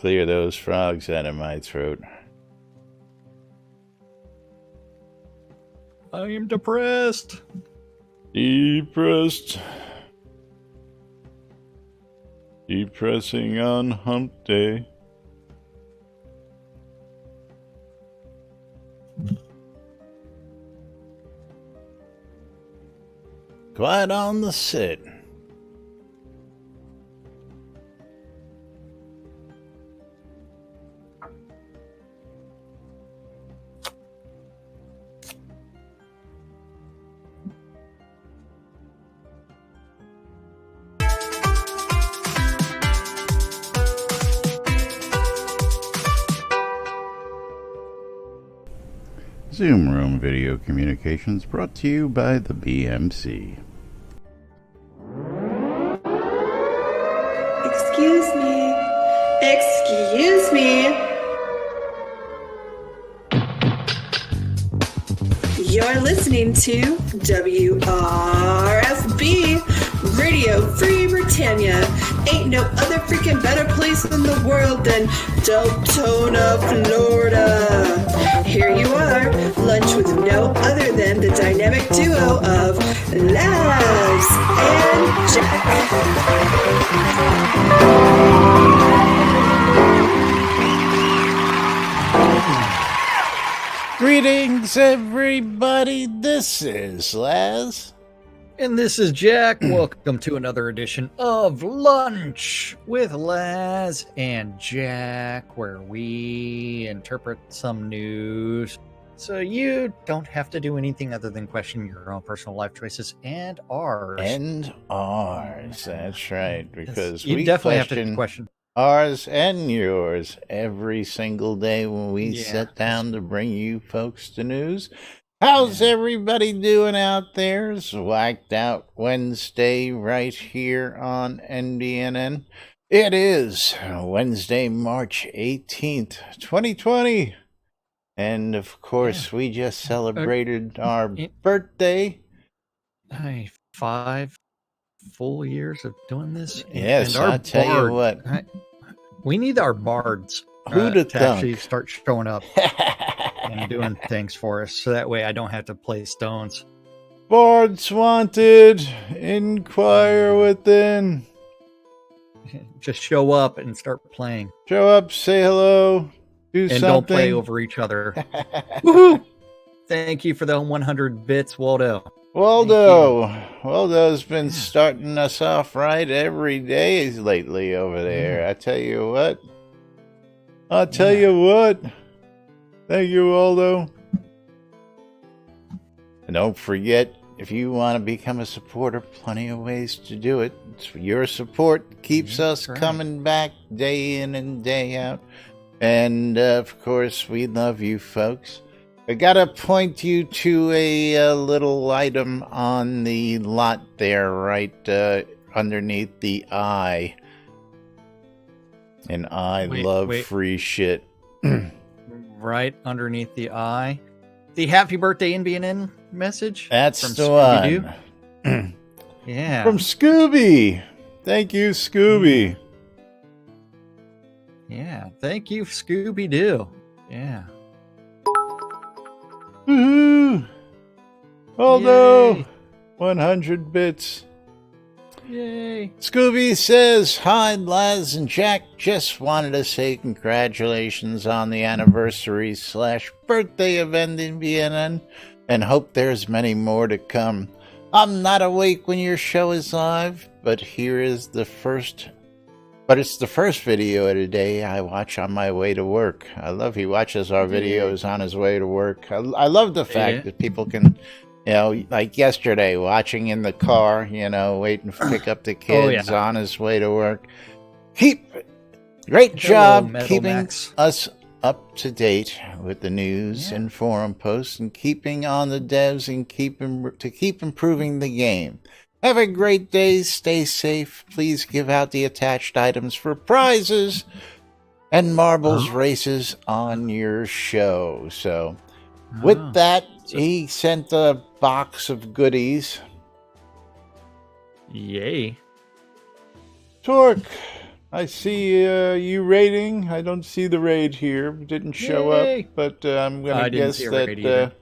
clear those frogs out of my throat. I am depressed. Depressed. Depressing on hump day. Quiet on the sit. Zoom Room Video Communications brought to you by the BMC. Excuse me. Excuse me. You're listening to WRFB, Radio Free Britannia. Ain't no other freaking better place in the world than Deltona, Florida. Here you are, lunch with no other than the dynamic duo of Laz and Jack. Greetings, everybody. This is Laz. And this is Jack. Welcome to another edition of Lunch with Laz and Jack, where we interpret some news so you don't have to do anything other than question your own personal life choices and ours. And ours. That's right. Because you we definitely have to question ours and yours every single day when we sit down to bring you folks the news. How's everybody doing out there? It's Whacked Out Wednesday right here on NBNN. It is Wednesday, March 18th, 2020. And of course, we just celebrated our birthday. 5 full years of doing this. Yes, I'll tell you what. We need our bards to actually start showing up. And doing things for us, so that way I don't have to play stones. Bards wanted, inquire within. Just show up and start playing. Show up, say hello, do and something. Don't play over each other. Woohoo! Thank you for the 100 bits, Waldo. Waldo's been starting us off right every day lately over there. I tell you what. Thank you, Waldo. And don't forget, if you want to become a supporter, plenty of ways to do it. Your support keeps us coming back day in and day out. And, of course, we love you folks. I got to point you to a little item on the lot there, right underneath the I. And I love free shit. Right underneath the I. The happy birthday NBNN message. That's from the Scooby-Doo. one. Yeah. From Scooby. Thank you, Scooby. Yeah. Thank you, Scooby-Doo. Yeah. Woohoo! Waldo, 100 bits. Yay. Scooby says, hi, Laz and Jack. Just wanted to say congratulations on the anniversary/birthday of NBNN and hope there's many more to come. I'm not awake when your show is live, but it's the first video of the day I watch on my way to work. I love he watches our videos on his way to work. I love the fact that people can... You know, like yesterday, watching in the car, waiting to pick up the kids on his way to work. Great job keeping us up to date with the news and forum posts and keeping on the devs and keep improving the game. Have a great day. Stay safe. Please give out the attached items for prizes and marbles races on your show. So, with that, he sent a box of goodies. Yay. Torque, I see you raiding. I don't see the raid here. It didn't show Yay. up, but I'm going I to didn't guess see a raid that either.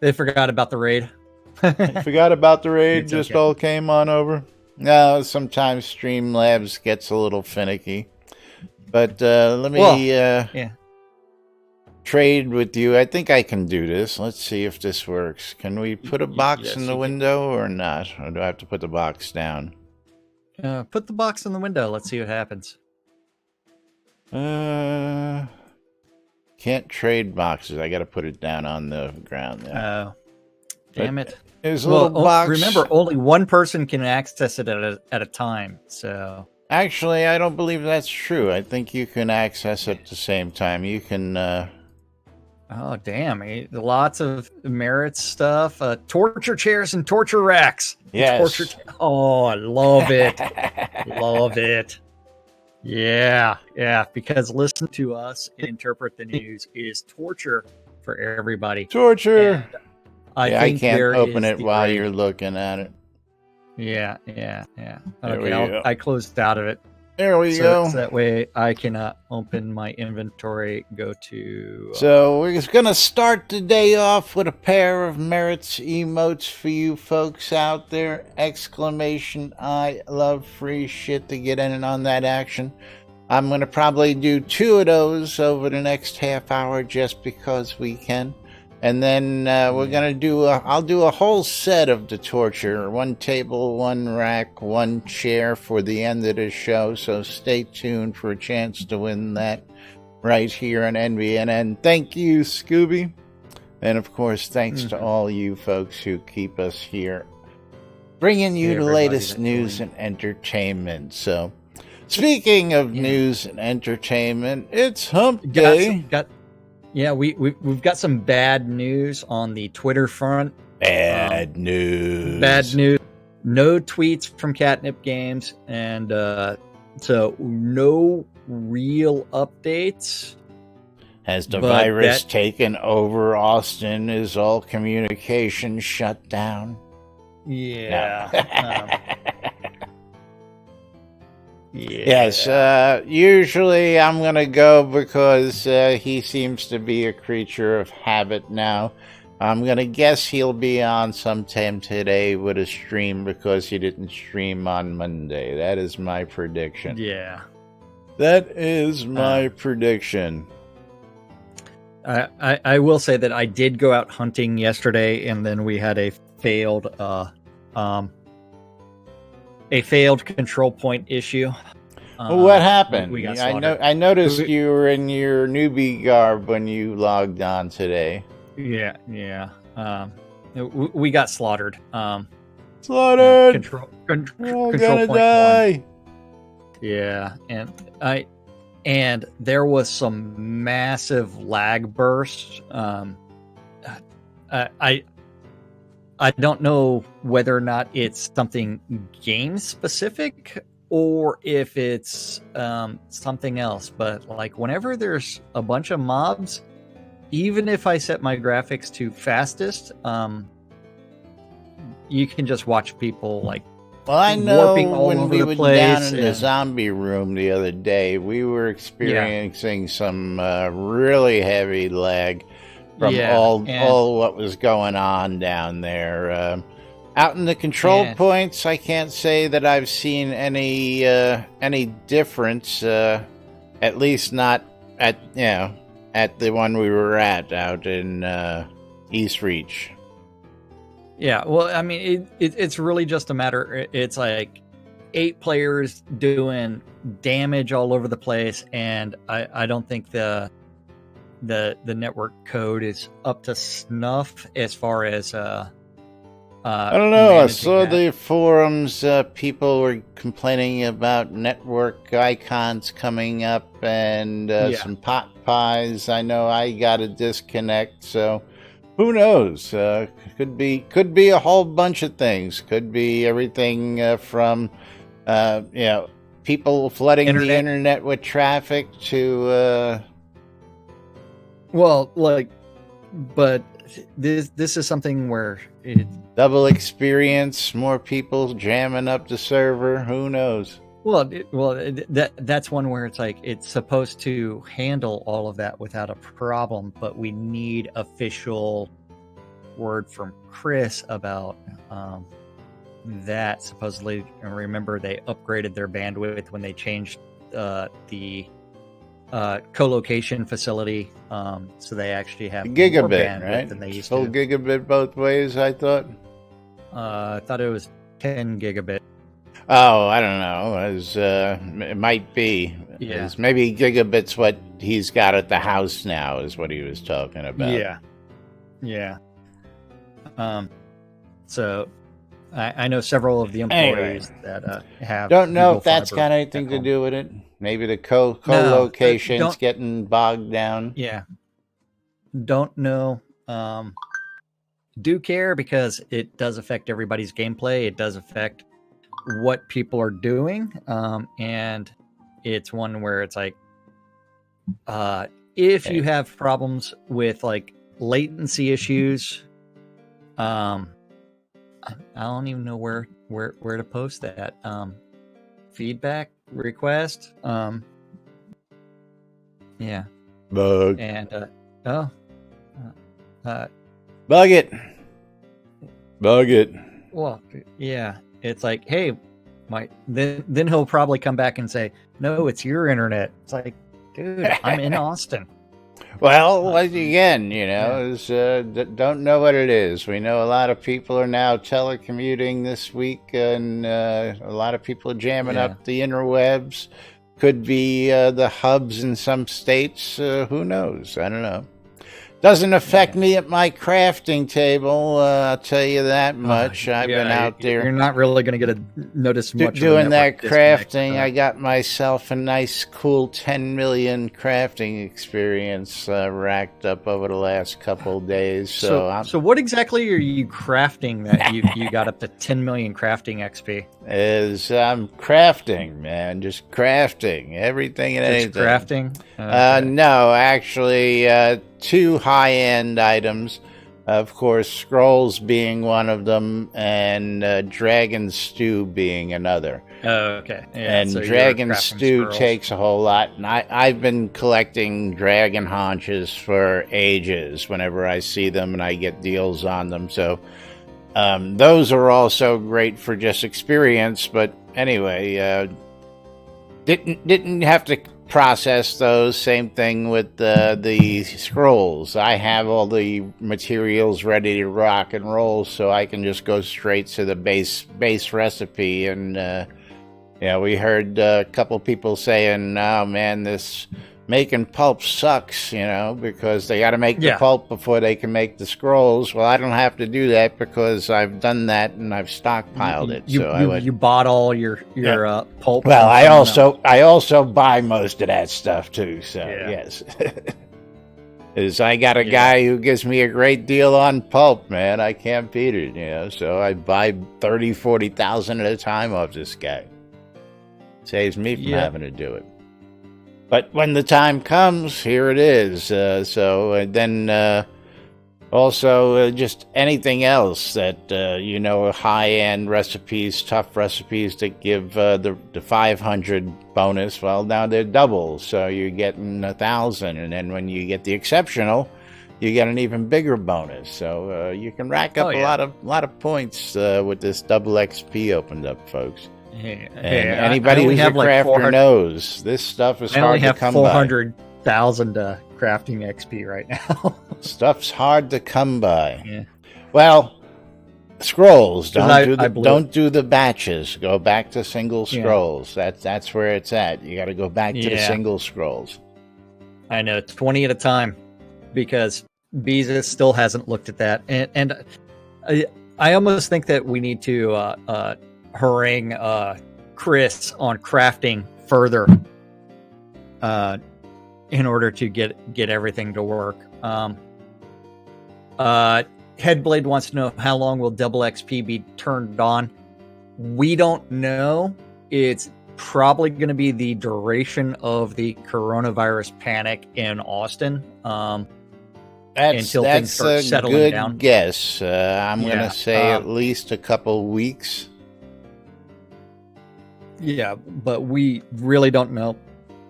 They forgot about the raid. I forgot about the raid, It's just okay. all came on over. No, sometimes Streamlabs gets a little finicky. But let me Yeah. trade with you. I think I can do this. Let's see if this works. Can we put a box yes, in the you can. window or not? Or do I have to put the box down? Put the box in the window. Let's see what happens. Can't trade boxes. I got to put it down on the ground there. Damn it. There's a little box. Remember, only one person can access it at a time. So actually, I don't believe that's true. I think you can access it at the same time. You can. Oh damn! Lots of merits stuff. Torture chairs and torture racks. Yes. Oh, I love it. Love it. Yeah. Because listen to us and interpret the news is torture for everybody. Torture. And I can't open it while you're looking at it. Yeah. Okay, I closed out of it. There we go. So that way I can open my inventory, go to... So we're just going to start the day off with a pair of merits emotes for you folks out there. Exclamation, I love free shit to get in and on that action. I'm going to probably do 2 of those over the next half hour just because we can. And then we're going to do I'll do a whole set of the torture. 1 table, 1 rack, 1 chair for the end of the show. So stay tuned for a chance to win that right here on NBNN. Thank you, Scooby. And of course, thanks to all you folks who keep us here, bringing you the latest news and entertainment. So speaking of news and entertainment, it's hump day. We've got some bad news on the Twitter front. Bad news. Bad news. No tweets from Catnip Games, and so no real updates. Has the virus taken over Austin? Is all communication shut down? Yeah. Yes, usually I'm going to go because he seems to be a creature of habit now. I'm going to guess he'll be on sometime today with a stream because he didn't stream on Monday. That is my prediction. Yeah. That is my prediction. I will say that I did go out hunting yesterday, and then we had a failed control point issue. What happened? We got I noticed you were in your newbie garb when you logged on today. Yeah. We got slaughtered. Slaughtered. Control gonna point die. 1. Yeah, and there was some massive lag bursts. I don't know whether or not it's something game specific or if it's something else, but like whenever there's a bunch of mobs, even if I set my graphics to fastest, you can just watch people like I know when we were down in and the zombie room the other day, we were experiencing some really heavy lag from all what was going on down there. Out in the control points, I can't say that I've seen any difference. At least not at the one we were at out in East Reach. Yeah, well, I mean, it's really just a matter. It's like 8 players doing damage all over the place, and I don't think the network code is up to snuff as far as I don't know. I saw the forums. People were complaining about network icons coming up and some pot pies. I know I got a disconnect, so who knows? Could be a whole bunch of things. Could be everything from people flooding the internet with traffic to but this is something where double experience, more people jamming up the server. Who knows? That's one where it's like it's supposed to handle all of that without a problem, but we need official word from Chris about that. Supposedly, remember they upgraded their bandwidth when they changed the co-location facility, so they actually have gigabit, more bandwidth right? than they used Full to. gigabit both ways, I thought. I thought it was 10 gigabit. Oh, I don't know. It might be. Yeah. Maybe gigabit's what he's got at the house now, is what he was talking about. Yeah. So I know several of the employees that have. Don't know Google if that's Fiber got anything at to home. do with it. Maybe the co-location's don't- getting bogged down. Yeah. Don't know. Do care because it does affect everybody's gameplay. It does affect what people are doing. And it's one where it's like, if you have problems with like latency issues, I don't even know where to post that. Feedback request. Yeah. Bug. And Bug it. Bug it. well, yeah. It's like, hey, then he'll probably come back and say, no, it's your internet. It's like, dude, I'm in Austin. Well, once again, don't know what it is. We know a lot of people are now telecommuting this week, and a lot of people are jamming up the interwebs. Could be the hubs in some states. Who knows? I don't know. Doesn't affect me at my crafting table. I'll tell you that much. I've been out there. You're not really going to get a notice much doing of a that disconnect, crafting. I got myself a nice, cool 10 million crafting experience racked up over the last couple of days. So what exactly are you crafting that you got up to 10 million crafting XP? I'm crafting, man. Just crafting everything and anything. Just crafting? Okay. No, actually, 2 high-end items. Of course, scrolls being one of them, and dragon stew being another. Oh, okay. Yeah, and so dragon stew scrolls. takes a whole lot. And I've been collecting dragon haunches for ages whenever I see them and I get deals on them. So those are also great for just experience. But anyway, didn't have to process those. Same thing with the scrolls. I have all the materials ready to rock and roll, so I can just go straight to the base recipe. And we heard a couple people saying, "Oh man, this making pulp sucks," because they got to make the pulp before they can make the scrolls. Well, I don't have to do that because I've done that and I've stockpiled it. You bought all your pulp. Well, I also buy most of that stuff too. So yes, I got a guy who gives me a great deal on pulp, man. I can't beat it. So I buy 30,000-40,000 at a time off this guy. Saves me from having to do it. But when the time comes, here it is. Then also just anything else that, high-end recipes, tough recipes that give the 500 bonus, well, now they're double. So you're getting 1,000. And then when you get the exceptional, you get an even bigger bonus. So you can rack up a lot of points with this double XP opened up, folks. And anybody who's a crafter knows this stuff is hard to come by. I only have 400,000 crafting XP right now. Stuff's hard to come by. Yeah. Well, scrolls don't do the batches. Go back to single scrolls. That's where it's at. You got to go back to the single scrolls. I know, 20 at a time, because Beezus still hasn't looked at that, and I almost think that we need to harangue Chris on crafting further in order to get everything to work. Headblade wants to know, how long will double XP be turned on? We don't know. It's probably going to be the duration of the coronavirus panic in Austin. Until things start settling down. That's a good guess. I'm going to say at least a couple weeks. Yeah, but we really don't know.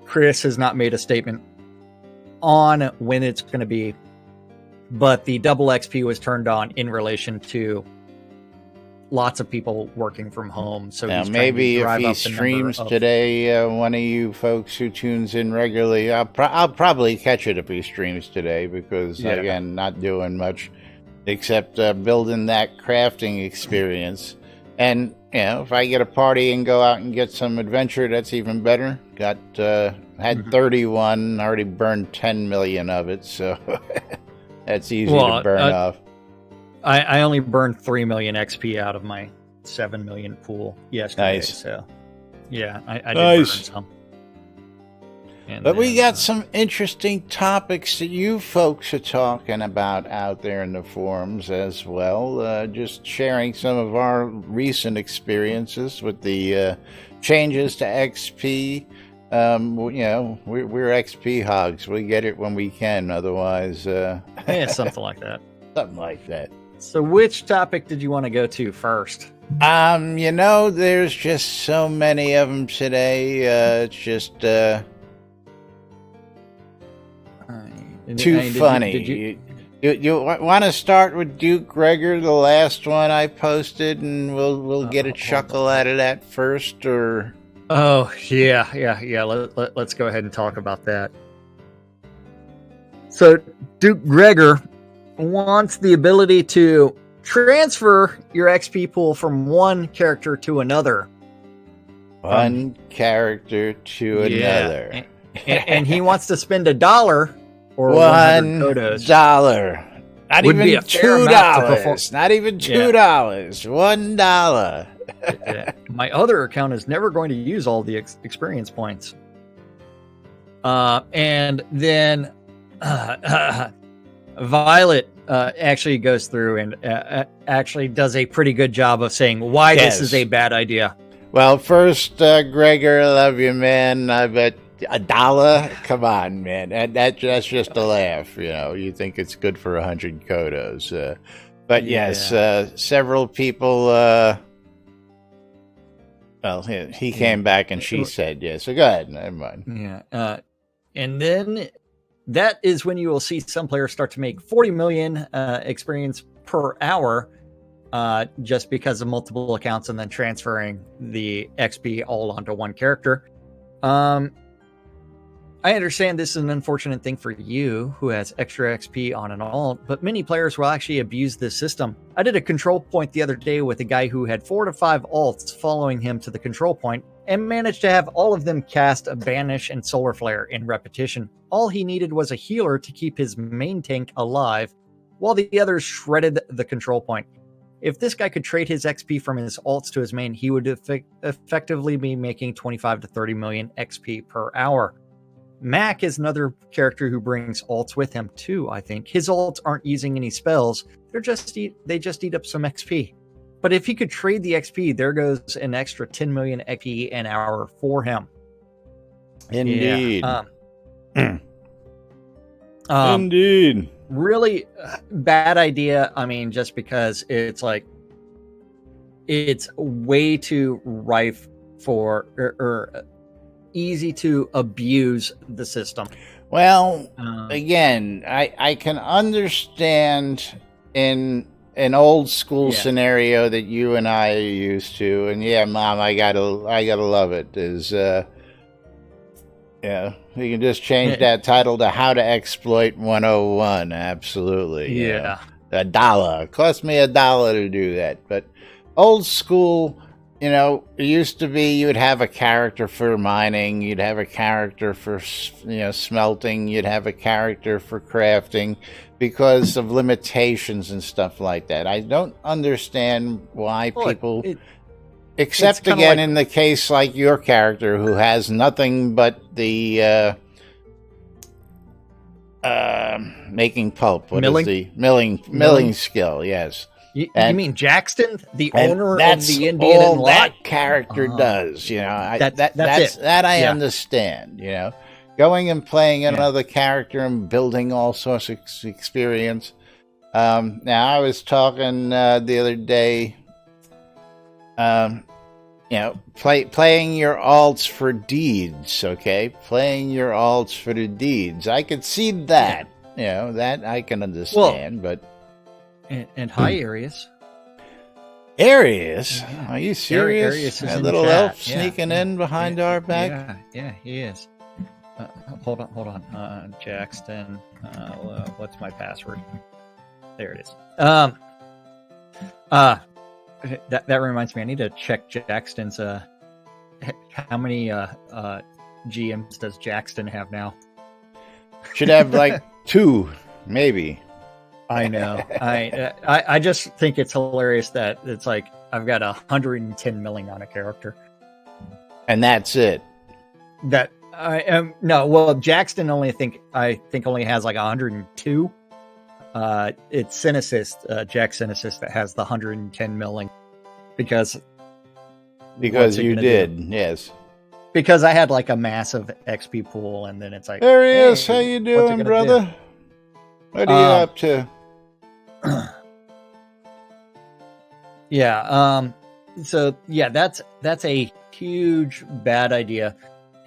Chris has not made a statement on when it's going to be, but the double XP was turned on in relation to lots of people working from home. So now, he's maybe if he up streams today, one of you folks who tunes in regularly, I'll probably catch it if he streams today, because again, not doing much except building that crafting experience. And if I get a party and go out and get some adventure, that's even better. Got had 31, already burned 10 million of it, so that's easy to burn off. I only burned 3 million XP out of my 7 million pool yesterday. Nice. So yeah, I did burn some. But we got some interesting topics that you folks are talking about out there in the forums as well. Just sharing some of our recent experiences with the changes to XP. We're XP hogs. We get it when we can. Otherwise, something like that. Something like that. So which topic did you want to go to first? There's just so many of them today. It's just... too funny. You want to start with Duke Gregor, the last one I posted, and we'll get a chuckle out of that first, or? Oh yeah. Let's go ahead and talk about that. So Duke Gregor wants the ability to transfer your XP pool from one character to another. One character to another, and he wants to spend $1. Or $1. Not Would even be a fair $2. Not even $2. $1. My other account is never going to use all the experience points. And then Violet actually goes through and actually does a pretty good job of saying why this is a bad idea. Well, first, Gregor, I love you, man. I bet $1? Come on, man. That's just a laugh. You think it's good for 100 kodos. But yes, several people, he came back and she said yes. So go ahead. Never mind. Yeah. And then that is when you will see some players start to make 40 million experience per hour just because of multiple accounts and then transferring the XP all onto one character. I understand this is an unfortunate thing for you who has extra XP on an alt, but many players will actually abuse this system. I did a control point the other day with a guy who had 4 to 5 alts following him to the control point and managed to have all of them cast a Banish and Solar Flare in repetition. All he needed was a healer to keep his main tank alive while the others shredded the control point. If this guy could trade his XP from his alts to his main, he would effectively be making 25 to 30 million XP per hour. Mac is another character who brings alts with him too, I think. His alts aren't using any spells. They just eat up some XP. But if he could trade the XP, there goes an extra 10 million XP an hour for him. Indeed. Indeed. Really bad idea. I mean, just because it's way too rife for or easy to abuse the system. Well, again, I can understand in an old school scenario that you and I are used to, and Mom, I gotta love it. Is we can just change that title to How to Exploit 101. Absolutely. $1. It cost me $1 to do that, but old school. It used to be you would have a character for mining, you'd have a character for, smelting, you'd have a character for crafting because of limitations and stuff like that. I don't understand why people, except again in the case like your character who has nothing but the making pulp. What is the milling skill? Yes. You mean Jackson, the owner of the NBNN all lot? That character does, that I understand, going and playing another character and building all sorts of experience. Now I was talking the other day playing your alts for deeds, okay? Playing your alts for the deeds. I could see that. That I can understand, but... And hi, Arius. Arius? Yeah. Are you serious? Arius is That in little chat. elf sneaking in behind our back? Yeah, he is. Hold on. Jackson. What's my password? There it is. That reminds me. I need to check Jackson's. How many GMs does Jackson have now? Should have like 2, maybe. I know. I just think it's hilarious that it's like I've got 110 million on a character, and that's it. That I am no. Well, Jackson I think only has like 102. It's Cynicist, Jack Cynicist, that has the 110 million because you did, yes. Because I had like a massive XP pool, and then it's like, there he is. How you doing, brother? What are you up to? Yeah. So yeah, that's a huge bad idea.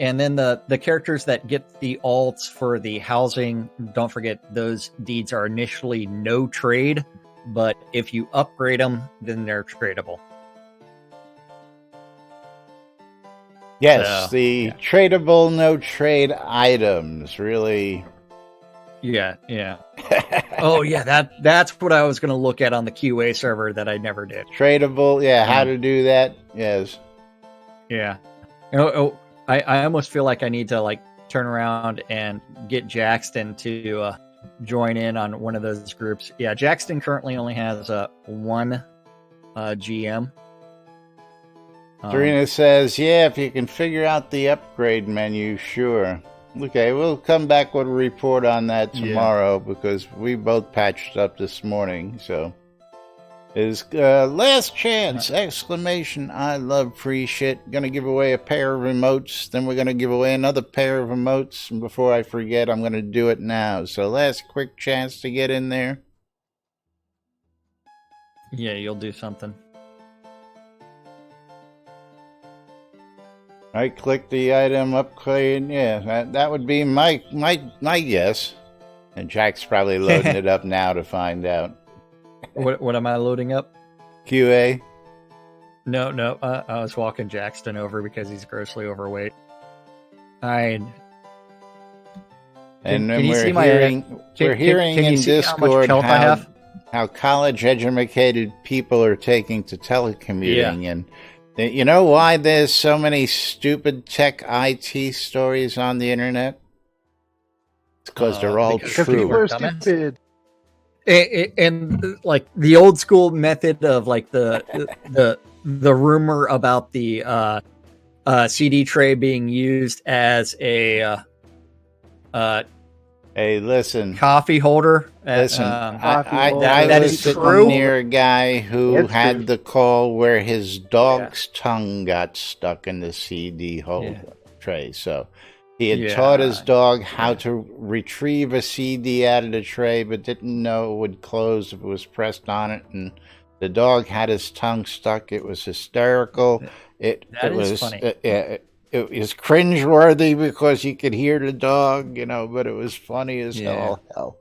And then the characters that get the alts for the housing, don't forget those deeds are initially no trade, but if you upgrade them, then they're tradable. Yes, tradable no trade items really. Yeah. Oh yeah, that's what I was going to look at on the QA server that I never did. Tradable, how to do that? Yes. Yeah. I almost feel like I need to like turn around and get Jackson to join in on one of those groups. Yeah, Jackson currently only has one GM. Serena says, if you can figure out the upgrade menu, sure. Okay, we'll come back with a report on that tomorrow because we both patched up this morning. So, is last chance! Exclamation! I love free shit. Gonna give away a pair of remotes. Then we're gonna give away another pair of remotes. And before I forget, I'm gonna do it now. So, last quick chance to get in there. Yeah, you'll do something. I click the item upgrade. Yeah, that would be my guess. And Jack's probably loading it up now to find out. What am I loading up? QA. No. I was walking Jackson over because he's grossly overweight. And then we're hearing in Discord how college-educated people are taking to telecommuting and. You know why there's so many stupid tech IT stories on the internet? It's because they're all true. People are stupid. And like the old school method of like the rumor about the CD tray being used as a hey, listen. Coffee holder. Listen, I was sitting near a guy who had the call where his dog's tongue got stuck in the CD tray. So he had taught his dog how to retrieve a CD out of the tray, but didn't know it would close if it was pressed on it. And the dog had his tongue stuck. It was hysterical. It was funny. It was cringeworthy because you could hear the dog, but it was funny as hell.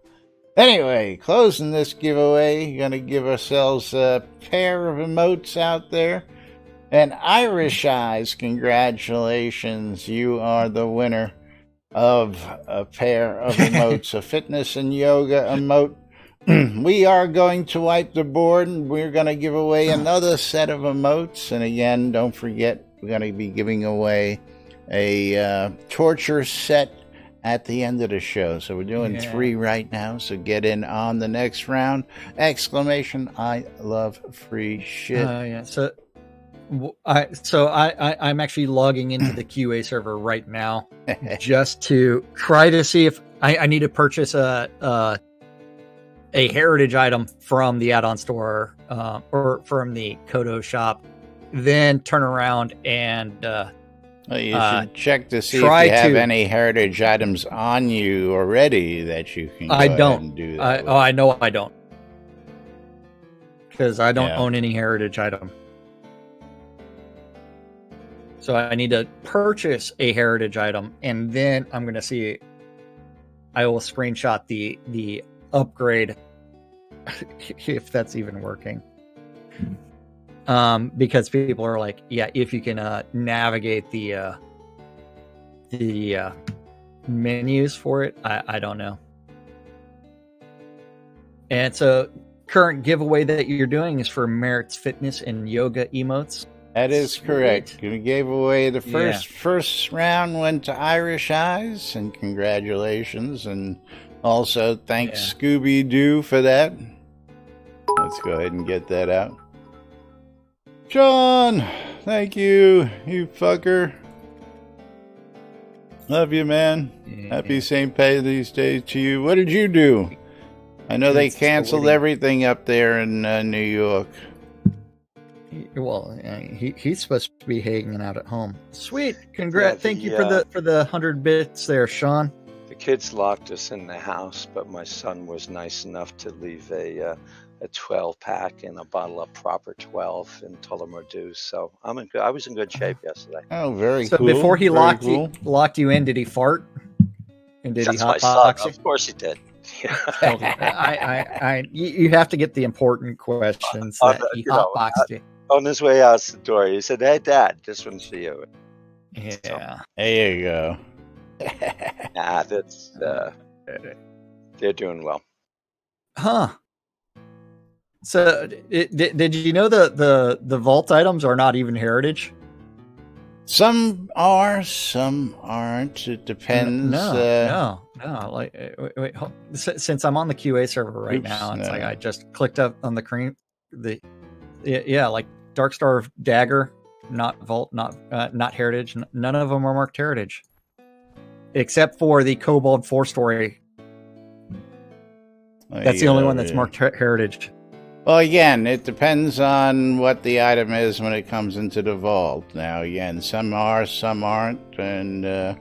Anyway, closing this giveaway, going to give ourselves a pair of emotes out there. And Irish Eyes, congratulations, you are the winner of a pair of emotes, a fitness and yoga emote. We are going to wipe the board, and we're going to give away another set of emotes. And again, don't forget, we're going to be giving away a torture set at the end of the show. So we're doing 3 right now. So get in on the next round. Exclamation, I love free shit. I'm actually logging into the QA server right now just to try to see if I need to purchase a heritage item from the add-on store or from the Kodo shop, then turn around and you should check to see if you have any heritage items on you already that you can go ahead and do that. I know I don't. Because I don't own any heritage item. So I need to purchase a heritage item, and then I'm going to see. I will screenshot the upgrade if that's even working. Because people are like, yeah, if you can navigate the menus for it, I don't know. And so, current giveaway that you're doing is for Merit's Fitness and Yoga emotes. That is Sweet. correct. We gave away the first round went to Irish Eyes, and congratulations. And also thanks Scooby Doo for that. Let's go ahead and get that out. John, thank you, you fucker. Love you, man. Yeah. Happy St. Patty's Day to you. What did you do? I know they canceled everything up there in New York. Well, he's supposed to be hanging out at home. Sweet, congrats! Thank you for the 100 bits there, Sean. The kids locked us in the house, but my son was nice enough to leave a 12-pack and a bottle of proper 12 in Tullamore. So I was in good shape yesterday. Oh, very so cool. So before he locked you in, did he fart? And did That's he my hotbox son. Of course he did. You have to get the important questions that he hotboxed you. On his way out the door, he said, "Hey, Dad, this one's for you." Yeah, so, there you go. Nah, that's they're doing well. Huh. So, did you know the vault items are not even heritage? Some are, some aren't. It depends. No. Like, wait, since I'm on the QA server right now, it's like I just clicked up on the screen. Like Darkstar Dagger, not vault, not heritage. None of them are marked heritage, except for the Kobold 4-story. That's the only one that's marked heritage. Well, again, it depends on what the item is when it comes into the vault. Now, again, some are, some aren't, and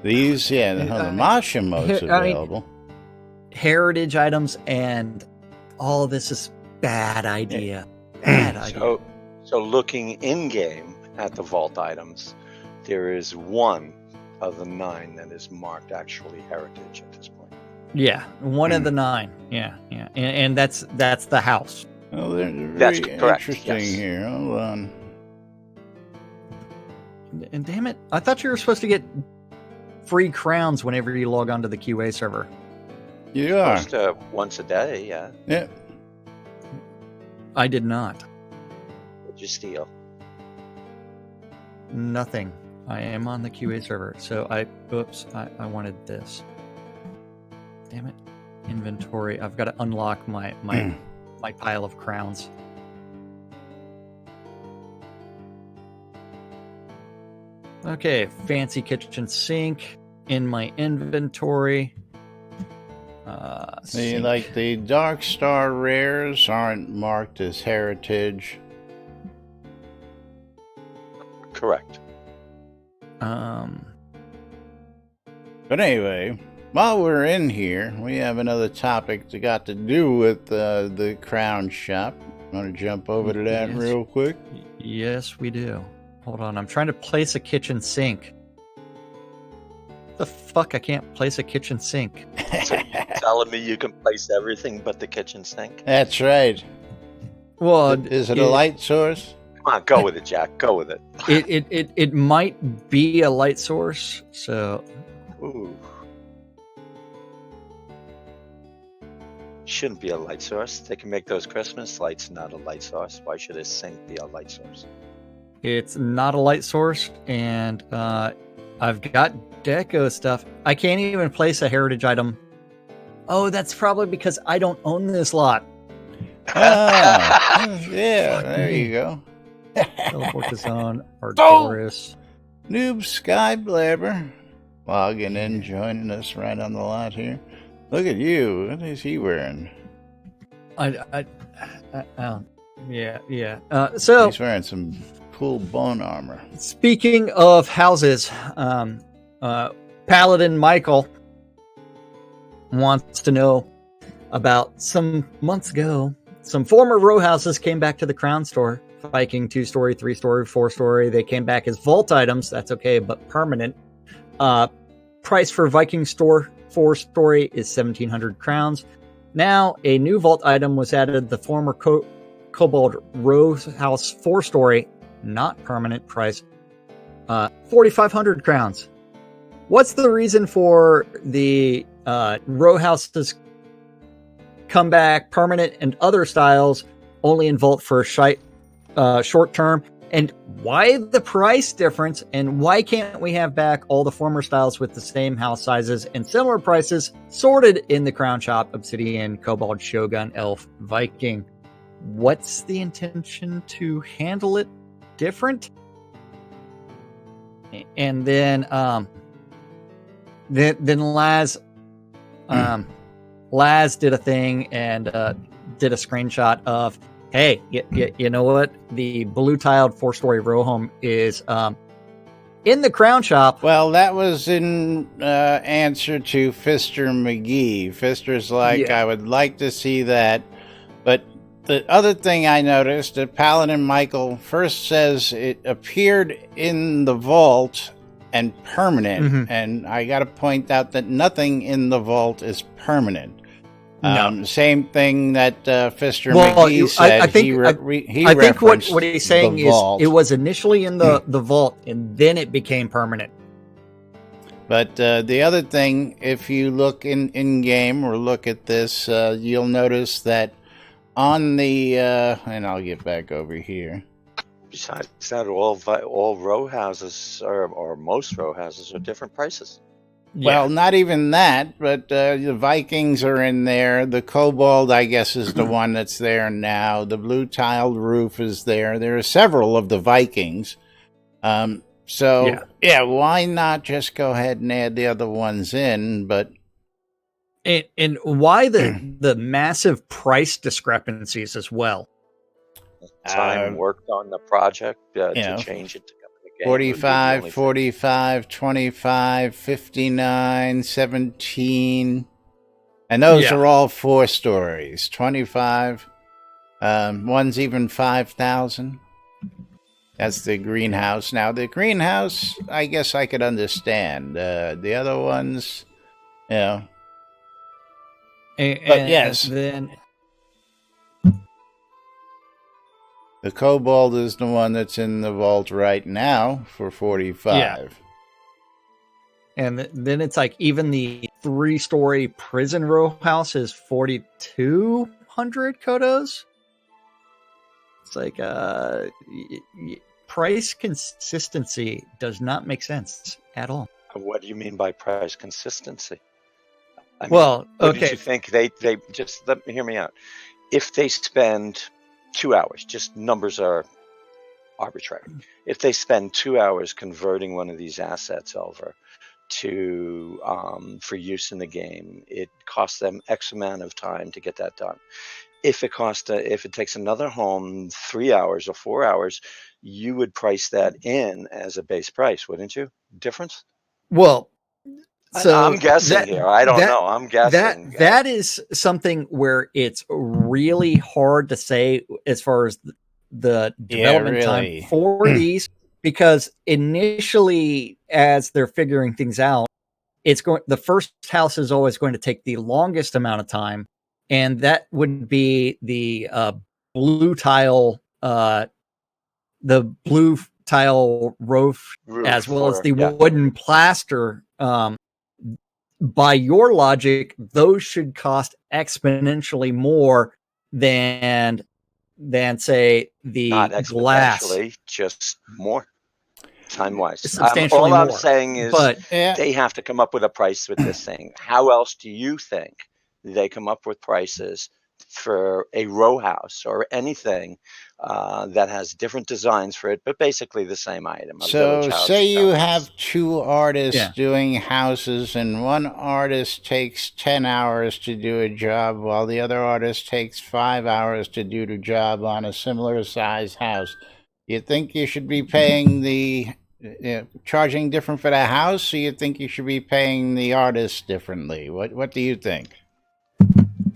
these, the Masha mode's available. Heritage items and all of this is bad idea. Bad idea. So looking in-game at the vault items, there is one of the 9 that is marked actually heritage at this point. Yeah, one of the 9. Yeah, and that's the house. Oh, that's correct. Interesting here. Hold on. And damn it, I thought you were supposed to get free crowns whenever you log onto the QA server. You are. Once a day, yeah. Yeah. I did not. What'd you steal? Nothing. I am on the QA server, so I wanted this. Damn it. Inventory. I've got to unlock my pile of crowns. Okay, fancy kitchen sink in my inventory. Like the Darkstar rares aren't marked as heritage. Correct. But anyway, while we're in here, we have another topic that got to do with the crown shop. Want to jump over to that real quick? Yes, we do. Hold on, I'm trying to place a kitchen sink. The fuck, I can't place a kitchen sink. So telling me you can place everything but the kitchen sink? That's right. Well, is it a light source? Come on, go with it, Jack. Go with it. It might be a light source, so. Ooh. Shouldn't be a light source. They can make those Christmas lights not a light source. Why should a sink be a light source? It's not a light source, and I've got deco stuff. I can't even place a heritage item. Oh, that's probably because I don't own this lot. Yeah, there you go. Teleport to zone, Arcturus. Noob Sky Blabber logging in, joining us right on the lot here. Look at you. What is he wearing? Yeah. So he's wearing some cool bone armor. Speaking of houses, Paladin Michael wants to know about some months ago, some former row houses came back to the Crown Store Viking 2-story, 3-story, 4-story. They came back as vault items. That's okay, but permanent. Price for Viking 4-story is 1,700 crowns. Now, a new vault item was added. The former Kobold Row House 4-story, not permanent, price 4,500 crowns. What's the reason for the row houses come back permanent and other styles only in vault for short term? And why the price difference? And why can't we have back all the former styles with the same house sizes and similar prices sorted in the Crown Shop, Obsidian, Kobold, Shogun, Elf, Viking? What's the intention to handle it different? And then Laz did a thing and did a screenshot of, hey, you know what? The blue tiled 4-story row home is in the Crown Shop. Well, that was in answer to Fister McGee. Fister's like, I would like to see that. But the other thing I noticed, that Paladin Michael first says it appeared in the vault and permanent. And I got to point out that nothing in the vault is permanent. No. Same thing that Fister McGee said. I think what he's saying is it was initially in the vault and then it became permanent. But the other thing, if you look in game or look at this, you'll notice that on the and I'll get back over here. Besides that, all row houses or most row houses are different prices. Well, not even that, but the Vikings are in there. The Kobold, I guess, is the one that's there now. The blue tiled roof is there. There are several of the Vikings. Why not just go ahead and add the other ones in? But and why the massive price discrepancies as well? Time worked on the project to change it to 45, 45, 25, 59, 17. And those are all 4 stories. 25. One's even 5,000. That's the greenhouse. Now, the greenhouse, I guess I could understand. The other ones, but yes. Then the Kobold is the one that's in the vault right now for 45. Yeah. And then it's like even the 3-story prison row house is 4,200 kodos. It's like price consistency does not make sense at all. What do you mean by price consistency? I mean, well, what okay. Did you think they just hear me out? If they spend 2 hours, just numbers are arbitrary. If they spend 2 hours converting one of these assets over to for use in the game, it costs them X amount of time to get that done. If it takes another home 3 hours or 4 hours, you would price that in as a base price, wouldn't you? Difference? Well, so I'm guessing here. I don't know. I'm guessing. That is something where it's really hard to say as far as the development time for these, because initially, as they're figuring things out, the first house is always going to take the longest amount of time, and that would be the blue tile roof, as well as the wooden plaster. By your logic, those should cost exponentially more than say the not glass. Exponentially, just more time-wise. Substantially all more. I'm saying is they have to come up with a price with this thing. How else do you think they come up with prices for a row house or anything that has different designs for it, but basically the same item? So say you have 2 artists doing houses, and one artist takes 10 hours to do a job while the other artist takes 5 hours to do the job on a similar size house. You think you should be paying charging different for the house, or you think you should be paying the artist differently? What do you think?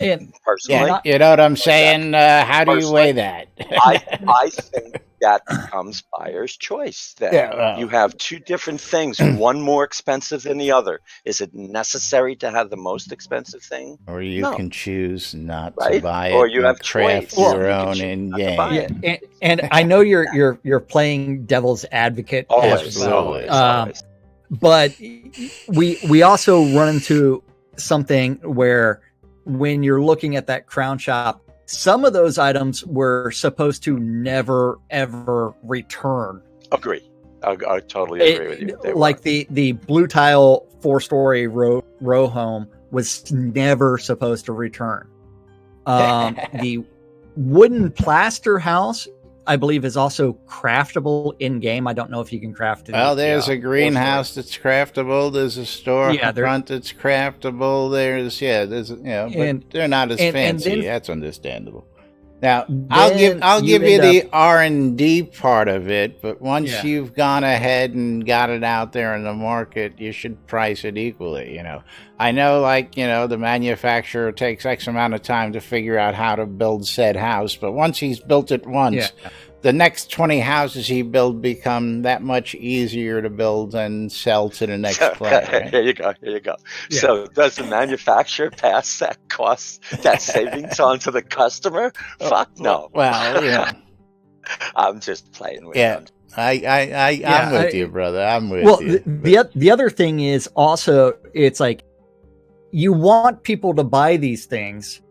And personally. Yeah, you know what I'm saying? How do you Personally, weigh that? I think that becomes buyer's choice. Then Yeah, well, you have two different things, one more expensive than the other. Is it necessary to have the most expensive thing? or you No, can choose not to right? buy Or it you and have craft choice, and your you can own choose in not to buy game. yeah, and I know you're playing devil's advocate Always, as well. Absolutely. always. But we also run into something where when you're looking at that crown shop, some of those items were supposed to never ever return. Agree. I totally agree with you. They Like were. the blue tile 4-story row home was never supposed to return. The wooden plaster house, I believe, is also craftable in game. I don't know if you can craft it. Well, there's a greenhouse that's craftable. There's a store Yeah, front that's craftable. There's And- but they're not as and fancy. then- That's understandable. Now, Then I'll you give you end the R&D part of it, but once Yeah. you've gone ahead and got it out there in the market, you should price it equally, you know. I know, like, you know, the manufacturer takes X amount of time to figure out how to build said house, but once he's built it once, Yeah. the next 20 houses he build become that much easier to build and sell to the next player. Right? Here you go. Here you go. Yeah. So, does the manufacturer pass that cost, that savings on to the customer? Fuck no. Well, you know, I'm just playing with yeah. them. I'm with you, brother. I'm with Well, you. the other thing is also, it's like you want people to buy these things.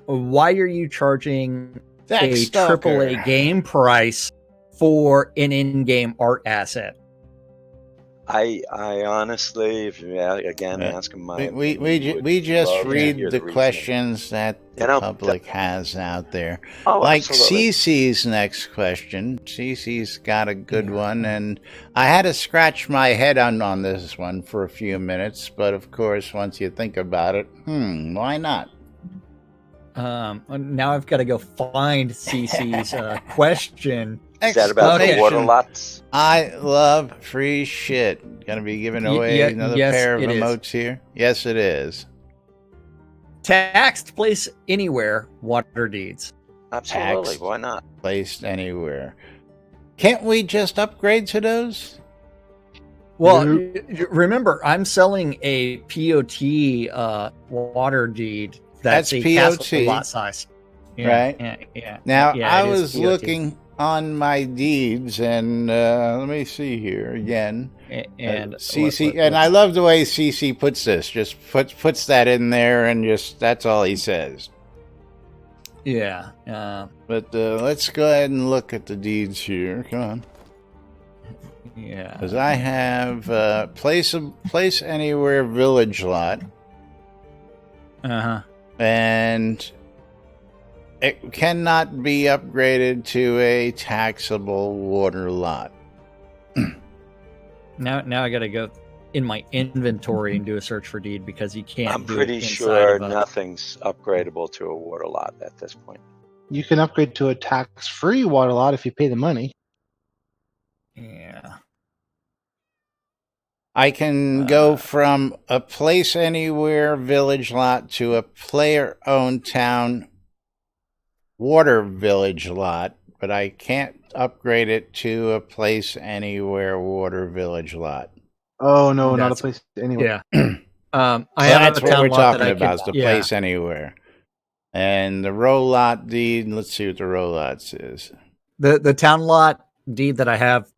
Why are you charging a AAA game price for an in-game art asset? I honestly, if you again ask them my we just love to read hear the reasoning. questions that the You know, public has out there. Oh, Like absolutely. Cece's next question. Cece's got a good one, and I had to scratch my head on this one for a few minutes, but of course, once you think about it, why not? Now I've got to go find CC's question. Is that about the Exclamation. water lots? I love free shit. Gonna be giving away another yes, pair of it is. emotes here. Yes, it is. Taxed place anywhere, water deeds. Absolutely. Taxed. Why not? Placed anywhere. Can't we just upgrade to those? Well, remember, I'm selling a POT water deed. That's a POT, castle lot size. right? Yeah. Now, Yeah, I it is was POT. looking on my deeds, and let me see here again. And CC, and I love the way CC puts this. Just puts that in there, and just that's all he says. Yeah. But let's go ahead and look at the deeds here. Come on. Yeah. Because I have place anywhere village lot, and it cannot be upgraded to a taxable water lot. Now I got to go in my inventory and do a search for deed because you can't. I'm do pretty it sure inside of nothing's upgradable to a water lot at this point. You can upgrade to a tax-free water lot if you pay the money. Yeah. I can go from a place anywhere village lot to a player-owned town water village lot, but I can't upgrade it to a place anywhere water village lot. Oh no, not a That's- place anywhere. Yeah. I So have that's a what town we're lot talking that I about, can- is the yeah. place anywhere. And the row lot deed, let's see what the row lot says. The town lot deed that I have,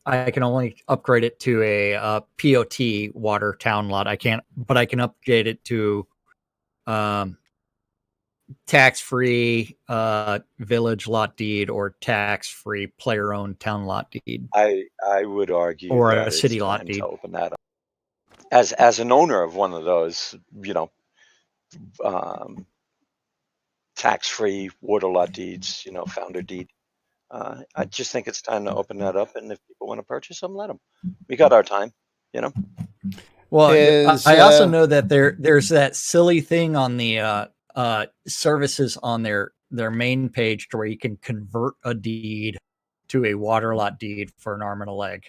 I can only upgrade it to a POT water town lot. I can't, but I can upgrade it to tax-free village lot deed or tax-free player-owned town lot deed. I would argue Or a that it's city lot time deed. to open that up. As an owner of one of those, tax-free water lot deeds, founder deed. I just think it's time to open that up, and if people want to purchase them, let them. We got our time, Well, Is, I also know that there's that silly thing on the services on their main page to where you can convert a deed to a water lot deed for an arm and a leg.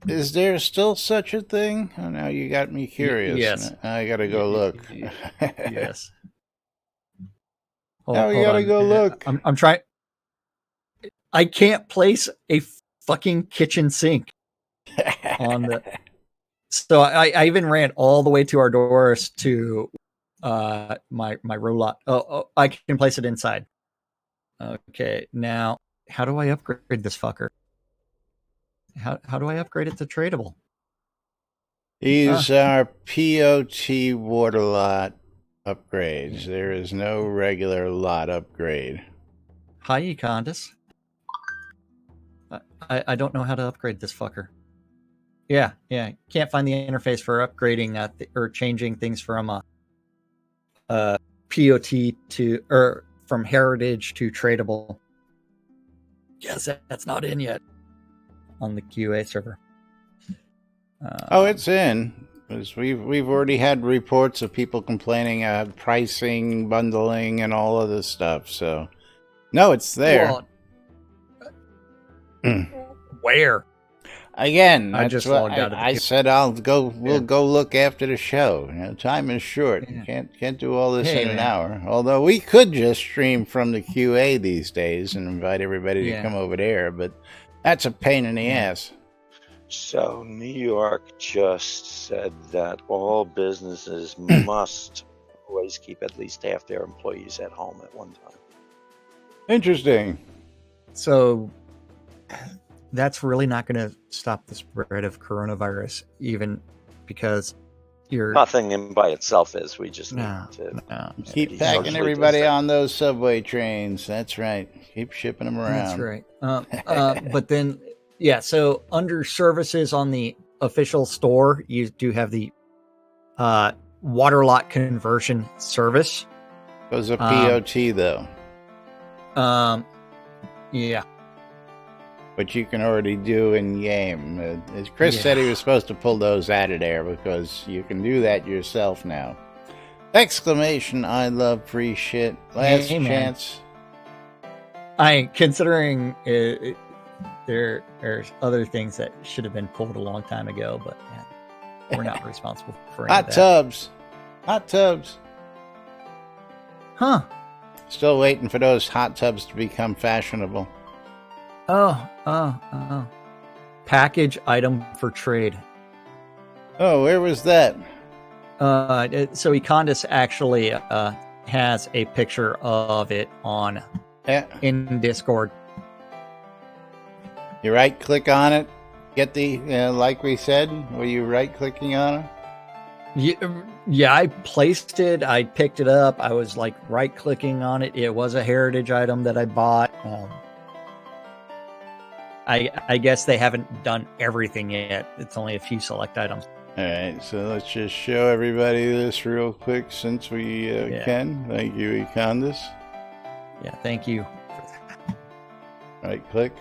Is there still such a thing? Oh, now you got me curious. yes. Now I gotta go look. Yes. Now we gotta go look. I'm trying. I can't place a fucking kitchen sink on the. So I even ran all the way to our doors to my robot. Oh, I can place it inside. Okay, now how do I upgrade this fucker? How do I upgrade it to tradable? These are POT water lot upgrades. There is no regular lot upgrade. Hi, Econdis. I don't know how to upgrade this fucker. Yeah. Can't find the interface for upgrading or changing things from POT to or from heritage to tradable. Yes, that's not in yet on the QA server. It's in. Because we've already had reports of people complaining of pricing, bundling, and all of this stuff. So, no, it's there. Well, where? Again, I just logged out of I said we'll go look after the show. Time is short. You can't do all this in an hour. Although we could just stream from the QA these days and invite everybody to come over there, but that's a pain in the ass. So New York just said that all businesses must always keep at least half their employees at home at one time. Interesting. So that's really not going to stop the spread of coronavirus, even because nothing by itself is. We just need to keep packing everybody on those subway trains. That's right. Keep shipping them around. That's right. But then, so under services on the official store, you do have the water lot conversion service. Goes a POT though. Yeah. But you can already do in game. As Chris said, he was supposed to pull those out of there because you can do that yourself now. Exclamation! I love free shit. Last chance. Considering there's other things that should have been pulled a long time ago, but we're not responsible for any of that. Hot tubs. Huh. Still waiting for those hot tubs to become fashionable. Oh. Package item for trade. Oh, where was that? So Econdis actually has a picture of it on in Discord. You right click on it, get the like we said. Were you right clicking on it? Yeah, I placed it. I picked it up. I was like right clicking on it. It was a heritage item that I bought. I guess they haven't done everything yet. It's only a few select items. All right, so let's just show everybody this real quick since we can. Thank you, Econdis. Yeah, thank you. Right click.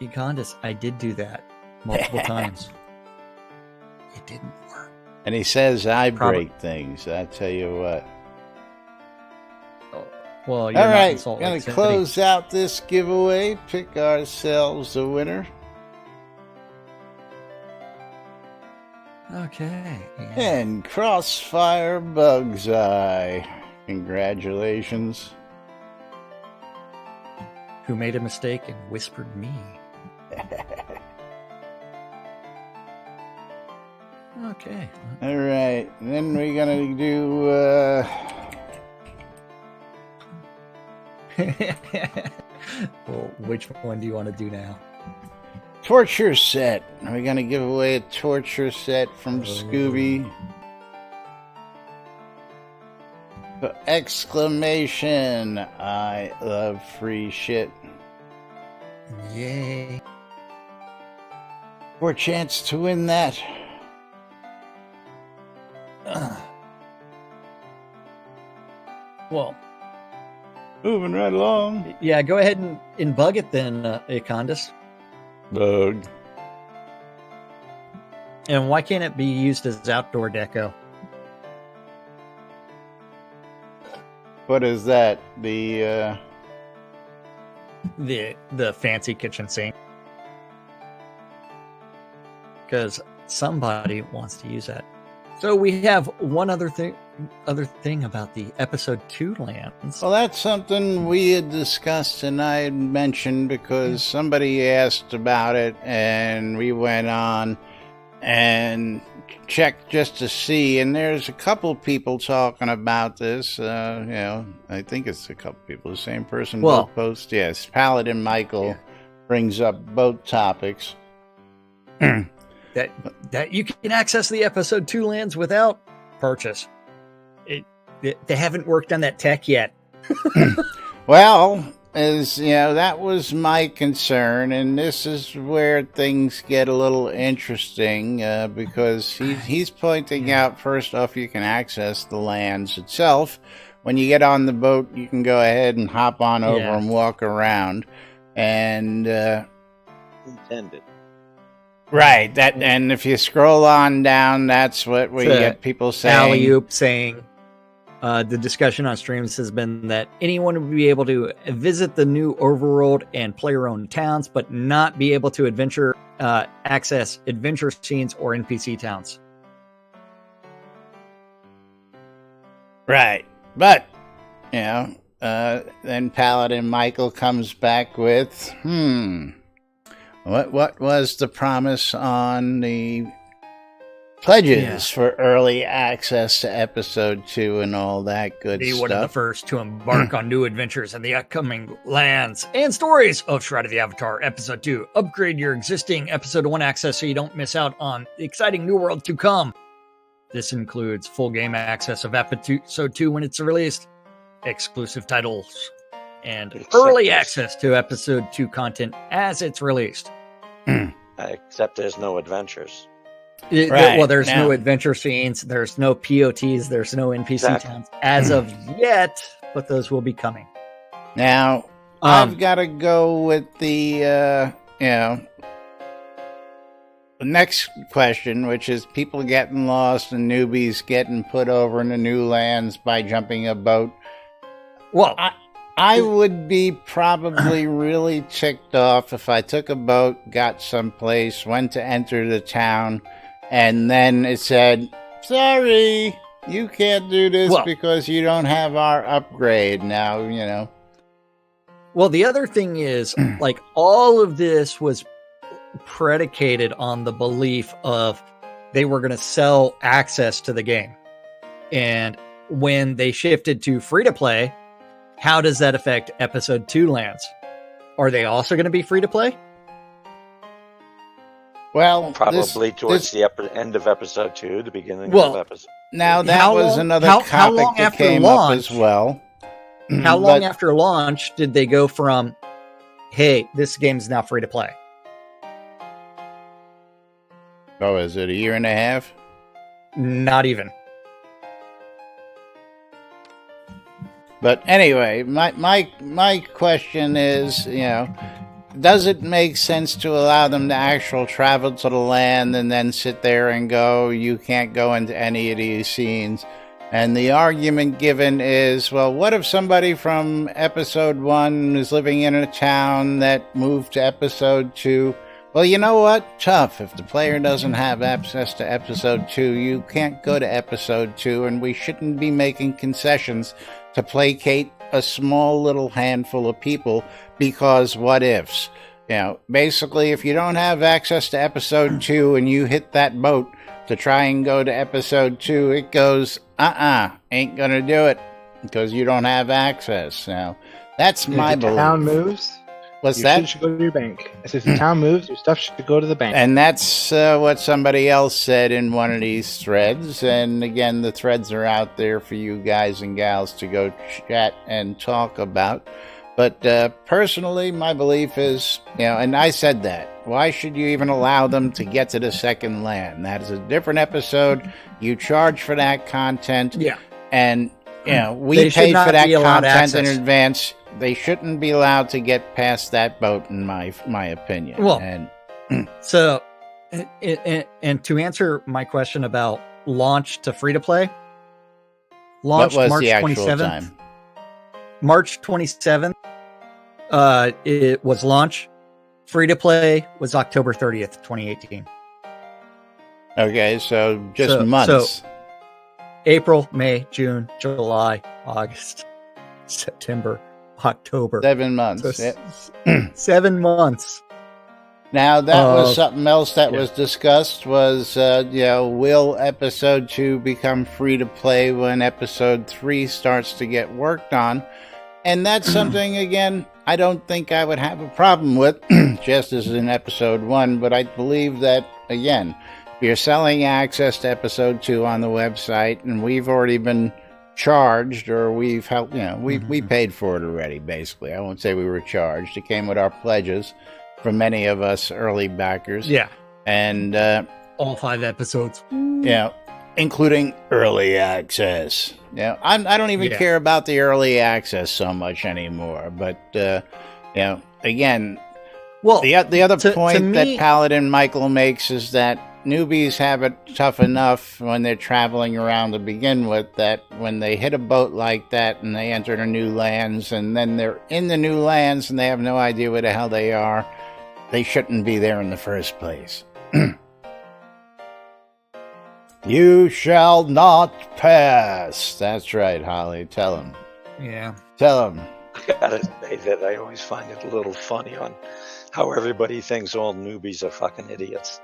Econdis, I did do that multiple times. It didn't work. And he says I break things. I tell you what. Well, you're all right, going to close out this giveaway, pick ourselves a winner. Okay. Yeah. And Crossfire Bug's Eye. Congratulations. Who made a mistake and whispered me. Okay. All right. And then we're going to do... Well, which one do you want to do now? Torture set. We're going to give away a torture set from Scooby. So, exclamation! I love free shit. Yay. For a chance to win that. Well, moving right along. Yeah, go ahead and bug it then, Econdis. Bug. And why can't it be used as outdoor deco? What is that? The the fancy kitchen sink, because somebody wants to use that. So we have one other thing about the episode 2 lands. Well, that's something we had discussed and I had mentioned because somebody asked about it, and we went on and checked just to see, and there's a couple people talking about this. I think it's a couple people, the same person both posts. Yes, Paladin Michael brings up both topics. that you can access the episode 2 lands without purchase. They haven't worked on that tech yet. Well, that was my concern, and this is where things get a little interesting because he's pointing out, first off, you can access the lands itself. When you get on the boat, you can go ahead and hop on over and walk around. And intended. Right, and if you scroll on down, that's what we get people saying. Alley-oop saying, the discussion on streams has been that anyone would be able to visit the new overworld and player-owned towns, but not be able to access adventure scenes or NPC towns. Right, but then Paladin Michael comes back with, what was the promise on the pledges for early access to episode 2 and all that good Be stuff? one of the first to embark on new adventures in the upcoming lands and stories of Shroud of the Avatar episode 2. Upgrade your existing episode 1 access so you don't miss out on the exciting new world to come. This includes full game access of episode 2 when it's released, exclusive titles, and early access to episode 2 content as it's released. Except there's no adventures. There's no adventure scenes, there's no POTs, there's no NPC towns as of yet, but those will be coming. Now, I've got to go with the next question, which is people getting lost and newbies getting put over into new lands by jumping a boat. Well, I would be probably really ticked off if I took a boat, got someplace, went to enter the town, and then it said, sorry, you can't do this because you don't have our upgrade now, Well, the other thing is, all of this was predicated on the belief of they were going to sell access to the game. And when they shifted to free-to-play, how does that affect episode 2 lands? Are they also going to be free-to-play? Well, probably towards the end of episode 2, the beginning of episode. Now that was another topic that came up as well. How long after launch did they go from, hey, this game's now free to play? Oh, is it a year and a half? Not even. But anyway, my question is, does it make sense to allow them to actually travel to the land and then sit there and go, you can't go into any of these scenes? And the argument given is, well, what if somebody from episode 1 is living in a town that moved to episode 2? Well, you know what? Tough. If the player doesn't have access to episode 2, you can't go to episode 2, and we shouldn't be making concessions to placate a small little handful of people because what ifs? Basically, if you don't have access to episode 2 and you hit that boat to try and go to episode 2, it goes, ain't gonna do it because you don't have access. Now, that's my belief. If the town moves, What's your that? shit should go to your bank. I said, if the town moves, your stuff should go to the bank. And that's what somebody else said in one of these threads. And again, the threads are out there for you guys and gals to go chat and talk about. But personally, my belief is, and I said that. Why should you even allow them to get to the second land? That is a different episode. You charge for that content. Yeah. And, we paid for that content in advance. They shouldn't be allowed to get past that boat, in my opinion. Well, so, and to answer my question about launch to free to play, launched what was March the actual 27th. time? March 27th. It was launch. Free to play was October 30th, 2018. Okay, so just So- months. April, May, June, July, August, September, October. 7 months. So yeah. 7 months. Now that was Of- something else that yeah. was discussed was, will episode 2 become free to play when episode 3 starts to get worked on? And that's something, again, I don't think I would have a problem with, just as in episode 1, but I believe that, again, if you're selling access to episode 2 on the website, and we've already been charged, or we've helped, we paid for it already, basically. I won't say we were charged. It came with our pledges for many of us early backers. Yeah. And, All 5 episodes. including early access. I don't even care about the early access so much anymore. But, again, Well, the other to point me- that Paladin Michael makes is that newbies have it tough enough when they're traveling around to begin with, that when they hit a boat like that and they enter the new lands, and then they're in the new lands and they have no idea where the hell they are, they shouldn't be there in the first place. You shall not pass. That's right, Holly. Tell him. Yeah. Tell him. I gotta say that I always find it a little funny on how everybody thinks all newbies are fucking idiots.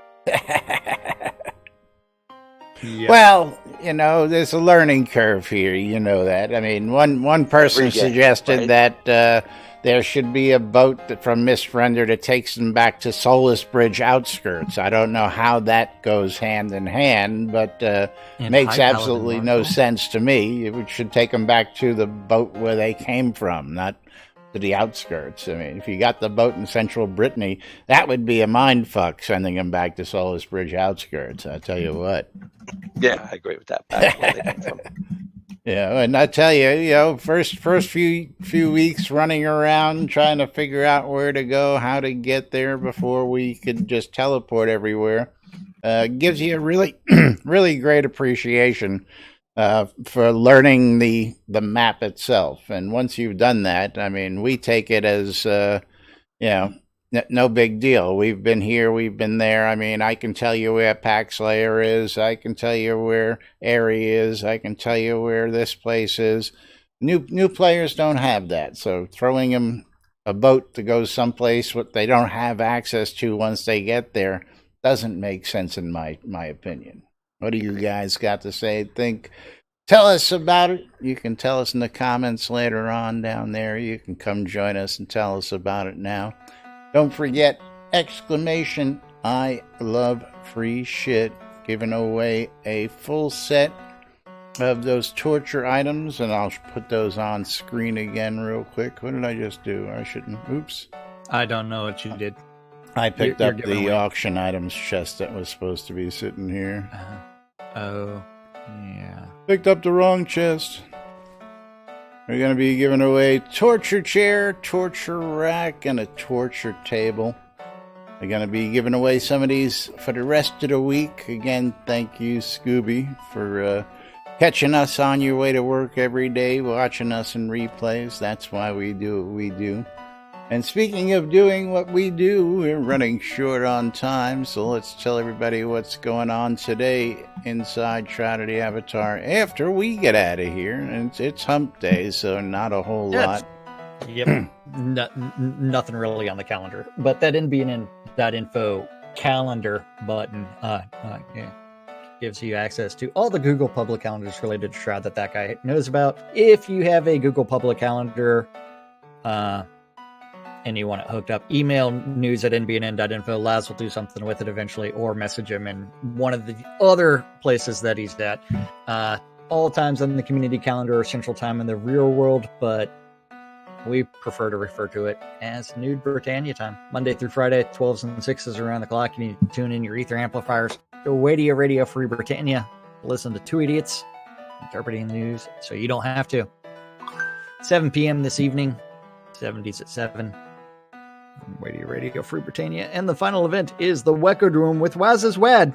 Yeah. Well, there's a learning curve here. You know that. I mean, one person Every day, suggested right? that there should be a boat from Mistrender that takes them back to Solus Bridge outskirts. I don't know how that goes hand in hand, but And makes hi, absolutely Paladin no Marco. sense to me. It should take them back to the boat where they came from, not to the outskirts. I mean, if you got the boat in central Brittany, that would be a mind fuck, sending them back to Solus Bridge outskirts. I tell you what. Yeah, I agree with that. Back where they come from. Yeah, and I tell you, first few weeks running around trying to figure out where to go, how to get there before we could just teleport everywhere, gives you a really, really great appreciation for learning the map itself. And once you've done that, I mean, we take it as no big deal. We've been here, we've been there. I mean, I can tell you where Paxlayer is. I can tell you where Airy is. I can tell you where this place is. New players don't have that. So throwing them a boat to go someplace what they don't have access to once they get there doesn't make sense in my opinion. What do you guys got to say? Tell us about it. You can tell us in the comments later on down there. You can come join us and tell us about it now. Don't forget, I love free shit. Giving away a full set of those torture items, and I'll put those on screen again real quick. What did I just do? I shouldn't. Oops. I don't know what you did. I picked You're up giving the away. auction items chest that was supposed to be sitting here. Oh, yeah. Picked up the wrong chest. We're going to be giving away torture chair, torture rack, and a torture table. We're going to be giving away some of these for the rest of the week. Again, thank you, Scooby, for catching us on your way to work every day, watching us in replays. That's why we do what we do. And speaking of doing what we do, we're running short on time, so let's tell everybody what's going on today inside Shroud of the Avatar after we get out of here. And it's hump day, so not a whole lot. Yep. Nothing really on the calendar. But that NBNN.info calendar button gives you access to all the Google public calendars related to Shroud that guy knows about. If you have a Google public calendar, and you want it hooked up, email news@nbnn.info. Laz will do something with it eventually, or message him in one of the other places that he's at. All times on the community calendar are Central Time in the real world, but we prefer to refer to it as Nude Britannia time. Monday through Friday, 12s and 6s around the clock. You need to tune in your ether amplifiers to Radio Free Britannia. Listen to two idiots interpreting the news so you don't have to. 7 p.m. this evening, 70s at 7. Radio Free Britannia. And the final event is the Wecodrome with Waz's Wad.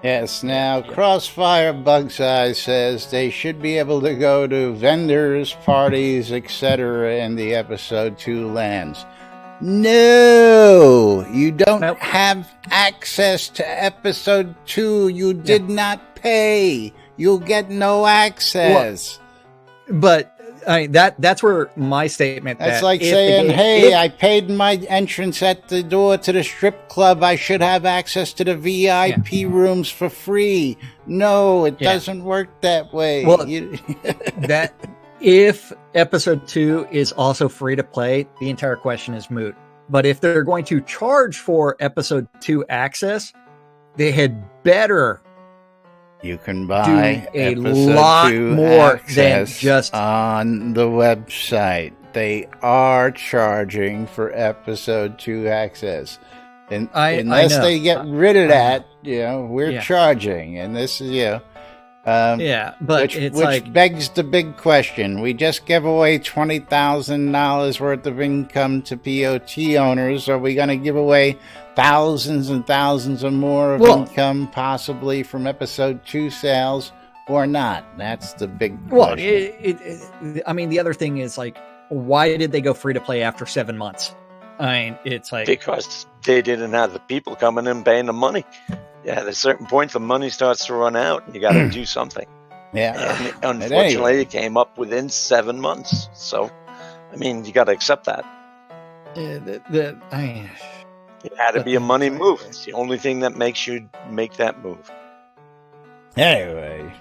Yes, now Crossfire Bugseye says they should be able to go to vendors, parties, etc. in the episode 2 lands. No, you don't have access to episode 2. You did not pay. You'll get no access. Well, but that's where my statement. That's like saying, "Hey, I paid my entrance at the door to the strip club. I should have access to the VIP rooms for free." No, it doesn't work that way. Well, that if episode 2 is also free to play, the entire question is moot. But if they're going to charge for episode 2 access, they had better. You can buy a episode lot 2 more than access just on the website. They are charging for episode 2 access, and unless they get rid of that, we're charging. And this is but which begs the big question: we just give away $20,000 worth of income to POT owners. Are we going to give away thousands and thousands of more of income, possibly from episode 2 sales, or not? That's the big question. I mean, the other thing is, like, why did they go free to play after 7 months? I mean, it's like because they didn't have the people coming in paying the money. Yeah, at a certain point, the money starts to run out, and you got to do something. Yeah, and unfortunately, it came up within 7 months. So, I mean, you got to accept that. It had to be a money move. It's the only thing that makes you make that move. Anyway,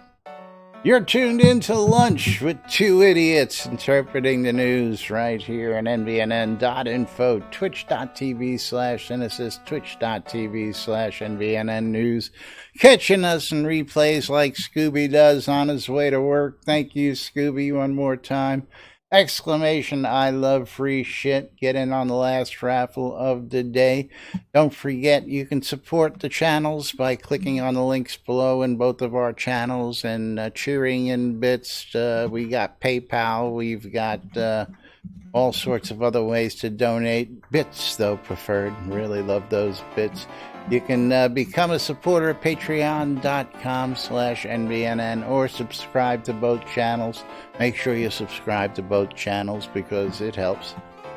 you're tuned into Lunch with Two Idiots interpreting the news right here on NBNN.info, twitch.tv/Genesis, twitch.tv/NBNN News. Catching us in replays like Scooby does on his way to work. Thank you, Scooby, one more time. Exclamation, I love free shit. Get in on the last raffle of the day. Don't forget, you can support the channels by clicking on the links below in both of our channels and cheering in bits. We got PayPal. We've got all sorts of other ways to donate. Bits, though, preferred. Really love those bits. You can become a supporter at patreon.com/NBNN or subscribe to both channels. Make sure you subscribe to both channels because it helps.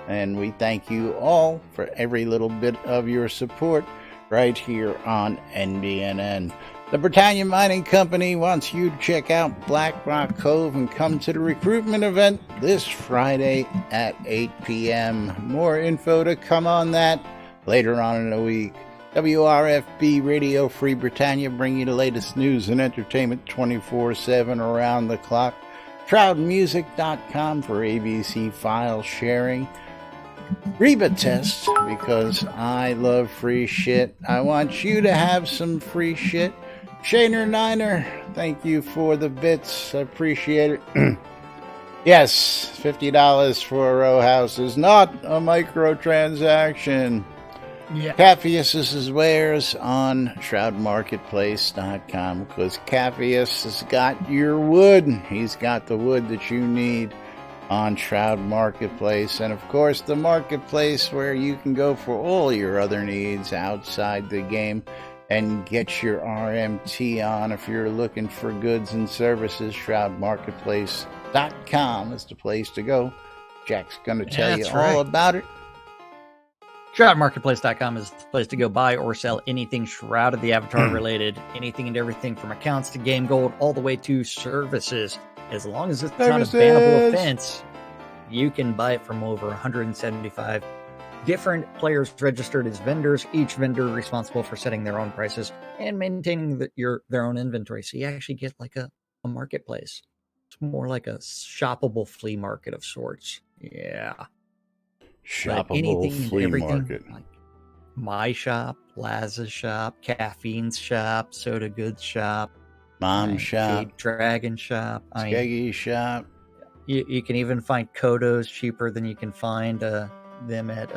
And we thank you all for every little bit of your support right here on NBNN. The Britannia Mining Company wants you to check out Black Rock Cove and come to the recruitment event this Friday at 8 p.m. More info to come on that later on in the week. WRFB Radio Free Britannia bring you the latest news and entertainment 24/7 around the clock. Shroudmusic.com for ABC file sharing. Reba Test, because I love free shit. I want you to have some free shit. Shaner Niner, thank you for the bits. I appreciate it. Yes, $50 for a row house is not a microtransaction. Yeah. Caffius' wares on shroudmarketplace.com because Caffius has got your wood. He's got the wood that you need on Shroud Marketplace. And of course, the marketplace where you can go for all your other needs outside the game and get your RMT on if you're looking for goods and services. Shroudmarketplace.com is the place to go. Jack's going to tell you all about it. Shroudmarketplace.com is the place to go buy or sell anything Shroud of the Avatar related, anything and everything from accounts to game gold, all the way to services. As long as it's not a bannable offense, you can buy it from over 175 different players registered as vendors, each vendor responsible for setting their own prices and maintaining their own inventory. So you actually get like a marketplace. It's more like a shoppable flea market of sorts. Yeah. Shoppable flea market. Like My Shop, Plaza Shop, Caffeine's Shop, Soda Goods Shop, Mom Shop, Jade Dragon Shop, Skeggy Shop. You can even find Kodos cheaper than you can find them at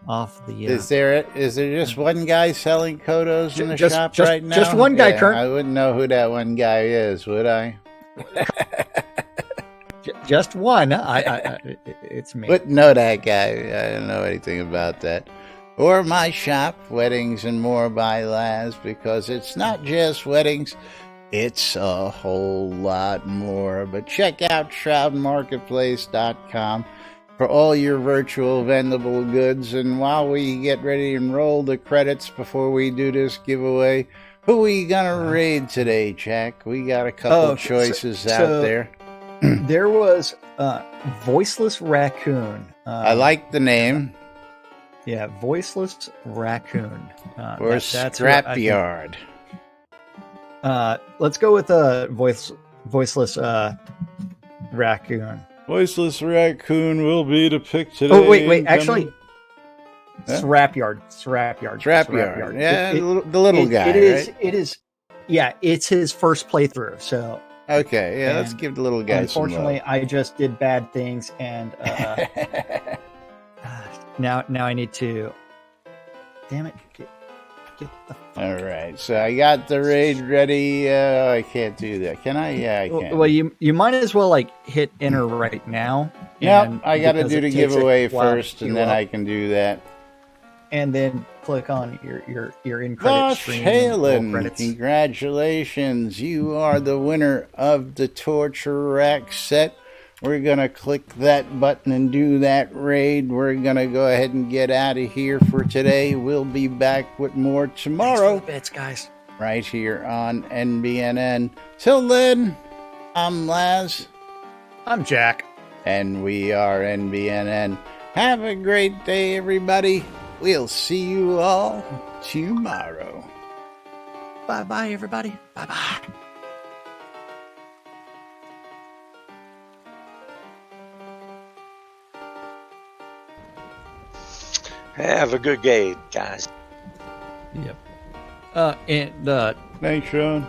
off the. Is there just one guy selling Kodos in the shop right now? Just one guy, Kurt. I wouldn't know who that one guy is, would I? Just one. It's me. Wouldn't know that guy. I don't know anything about that. or my shop, Weddings and More by Laz, because it's not just weddings, it's a whole lot more. But check out shroudmarketplace.com for all your virtual vendable goods. And while we get ready and roll the credits before we do this giveaway, who we gonna raid today, Jack? We got a couple choices out there. There was Voiceless Raccoon. I like the name. Yeah, Voiceless Raccoon. Or Scrapyard. Let's go with Voiceless Raccoon. Voiceless Raccoon will be the pick today. Oh, wait. Actually, Scrapyard. Yeah, the little guy, right? It is. Yeah, it's his first playthrough. So okay, yeah, let's give the little guy some love. Unfortunately, I just did bad things, and now I need to. Damn it! Get the. All right, so I got the raid ready. I can't do that, can I? Yeah, I can. Well, you might as well hit enter right now. Yeah, I got to do the giveaway first, and then I can do that. And then click on your in credit stream. Halen, congratulations! You are the winner of the Torture Rack set. We're gonna click that button and do that raid. We're gonna go ahead and get out of here for today. We'll be back with more tomorrow. Thanks for the bits, guys. Right here on NBNN. Till then, I'm Laz. I'm Jack. And we are NBNN. Have a great day, everybody. We'll see you all tomorrow. Bye-bye, everybody. Bye-bye. Have a good game, guys. Yep. And thanks, Sean.